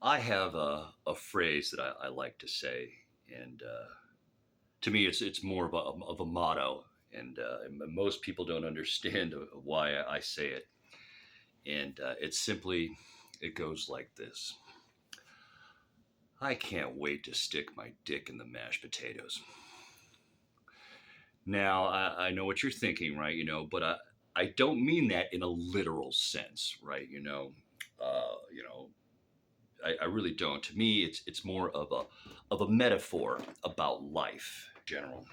I have a phrase that I like to say, and to me, it's more of a motto, and most people don't understand why I say it, and it's simply it goes like this: I can't wait to stick my dick in the mashed potatoes. Now, I know what you're thinking, right? But I don't mean that in a literal sense, right? Uh, you know, I really don't. To me, it's more of a metaphor about life in general.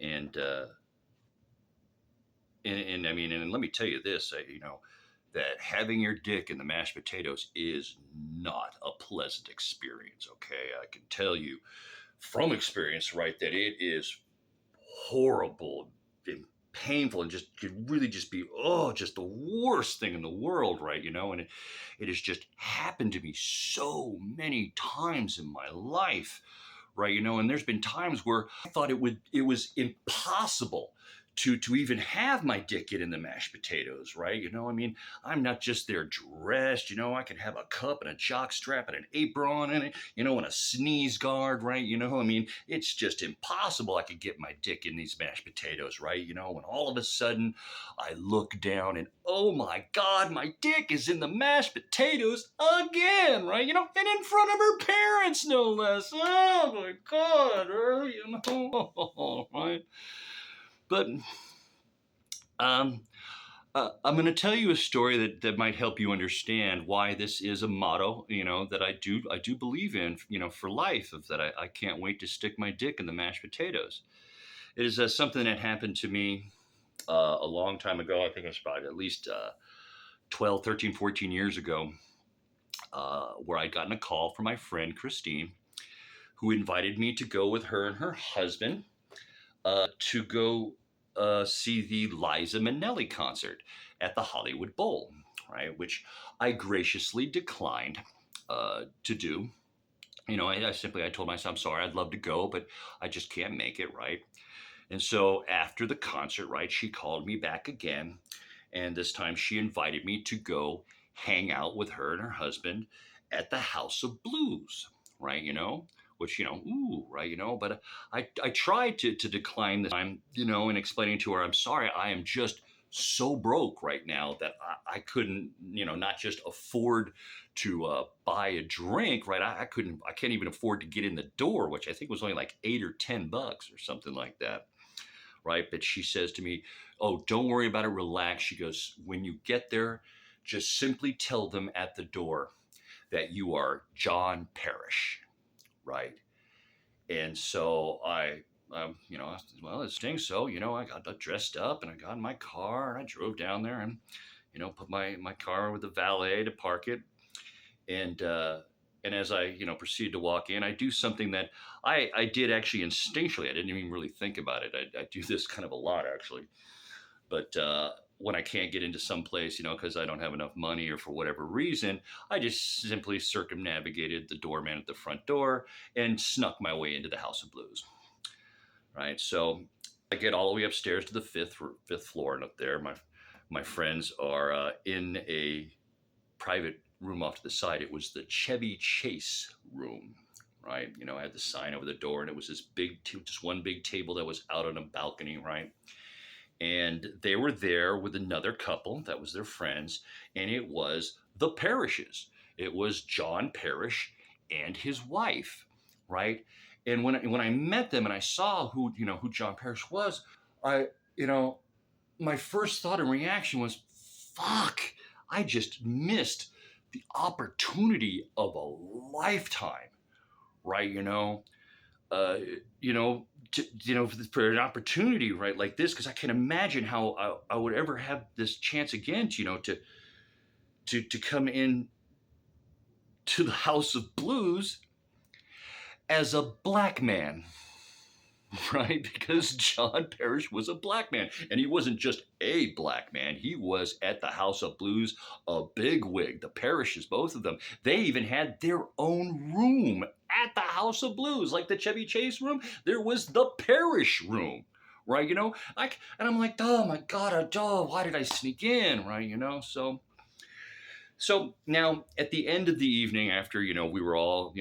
And and I mean, and let me tell you this, that having your dick in the mashed potatoes is not a pleasant experience. Okay, I can tell you from experience, right, that it is horrible and painful and just could really just be just the worst thing in the world, right? And it has just happened to me so many times in my life, right? And there's been times where I thought it was impossible to even have my dick get in the mashed potatoes, right? I mean, I'm not just there dressed, I can have a cup and a jock strap and an apron in it, and a sneeze guard, right? I mean, it's just impossible I could get my dick in these mashed potatoes, right? When all of a sudden I look down and oh my God, my dick is in the mashed potatoes again, right? And in front of her parents, no less. Oh my God, right? But um, I'm going to tell you a story that might help you understand why this is a motto, that I do believe in, for life. Of that, I can't wait to stick my dick in the mashed potatoes. It is something that happened to me a long time ago. I think it was probably at least 12, 13, 14 years ago, where I'd gotten a call from my friend Christine, who invited me to go with her and her husband to go see the Liza Minnelli concert at the Hollywood Bowl, right? Which I graciously declined to do. I told myself, I'm sorry, I'd love to go, but I just can't make it, right? And so after the concert, right, she called me back again. And this time she invited me to go hang out with her and her husband at the House of Blues, right? Which, ooh, right, but I tried to decline this time, and explaining to her, I'm sorry, I am just so broke right now that I couldn't, not just afford to buy a drink, right? I can't even afford to get in the door, which I think was only like $8 or $10 or something like that, right? But she says to me, "Oh, don't worry about it. Relax." She goes, "When you get there, just simply tell them at the door that you are John Parrish," right? And so I said, well, it stinks. So, I got dressed up and I got in my car and I drove down there and, put my car with the valet to park it. And, and as I, proceed to walk in, I do something that I did actually instinctually. I didn't even really think about it. I do this kind of a lot actually. But when I can't get into some place, because I don't have enough money or for whatever reason, I just simply circumnavigated the doorman at the front door and snuck my way into the House of Blues. Right. So I get all the way upstairs to the fifth floor, and up there, my friends are in a private room off to the side. It was the Chevy Chase room. Right. I had the sign over the door, and it was this just one big table that was out on a balcony. Right. And they were there with another couple that was their friends, and it was the Parishes. It was John Parrish and his wife, right? And when I met them and I saw who John Parrish was, I you know my first thought and reaction was, "Fuck! I just missed the opportunity of a lifetime," right? Uh, you know, for an opportunity, right, like this, because I can imagine how I would ever have this chance again, to come in to the House of Blues as a black man, right? Because John Parrish was a black man, and he wasn't just a black man. He was at the House of Blues a big wig. The Parrishes, both of them, they even had their own room at the House of Blues, like the Chevy Chase room. There was the Parrish room, right? And I'm like, oh my God, why did I sneak in, right? So So now at the end of the evening, after we were all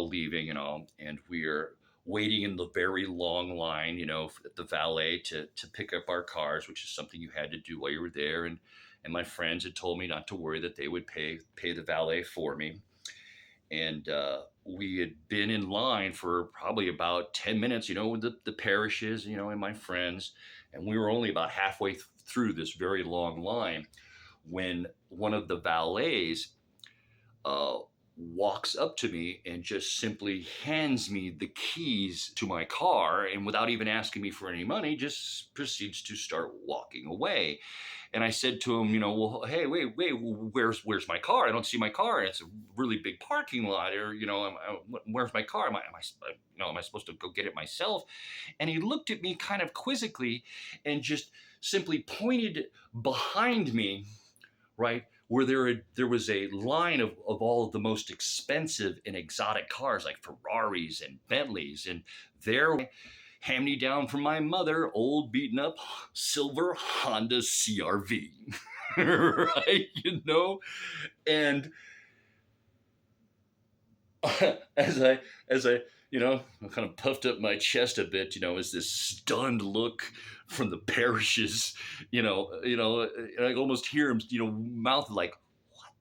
leaving and all, and we're waiting in the very long line, at the valet to pick up our cars, which is something you had to do while you were there. And my friends had told me not to worry, that they would pay the valet for me. And we had been in line for probably about 10 minutes, with the parishes, and my friends, and we were only about halfway through this very long line when one of the valets uh, walks up to me and just simply hands me the keys to my car, and without even asking me for any money, just proceeds to start walking away. And I said to him, well, hey, wait, where's my car? I don't see my car. And it's a really big parking lot. Or, where's my car? Am I supposed to go get it myself? And he looked at me kind of quizzically and just simply pointed behind me, right, where there was a line of all of the most expensive and exotic cars like Ferraris and Bentleys, and there, hand me down from my mother, old beaten up silver Honda CRV, right, and as I kind of puffed up my chest a bit, as this stunned look from the parishes, and I almost hear him, mouth like, "What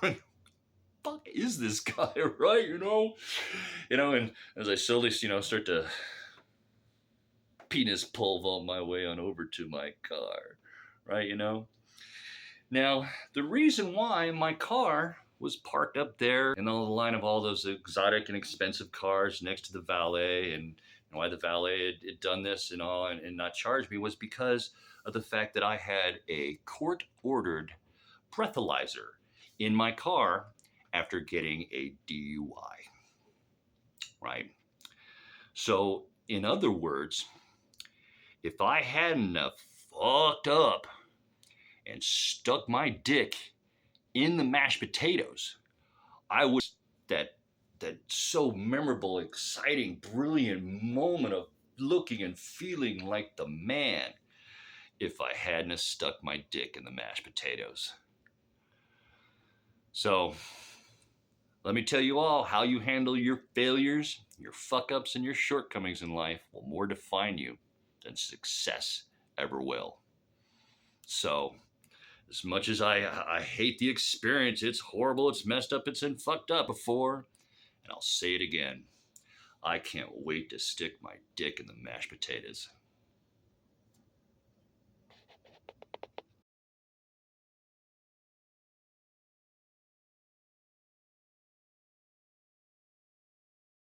the fuck is this guy?" Right, and as I slowly, start to penis pole vault my way on over to my car, right, Now, the reason why my car was parked up there in the line of all those exotic and expensive cars next to the valet, and why the valet had done this and all, and not charged me, was because of the fact that I had a court ordered breathalyzer in my car after getting a DUI, right? So, in other words, if I hadn't fucked up and stuck my dick in the mashed potatoes, I would that that so memorable, exciting, brilliant moment of looking and feeling like the man if I hadn't have stuck my dick in the mashed potatoes. So let me tell you all, how you handle your failures, your fuck ups, and your shortcomings in life will more define you than success ever will. So, as much as I hate the experience, it's horrible, it's messed up, it's been fucked up before, and I'll say it again. I can't wait to stick my dick in the mashed potatoes.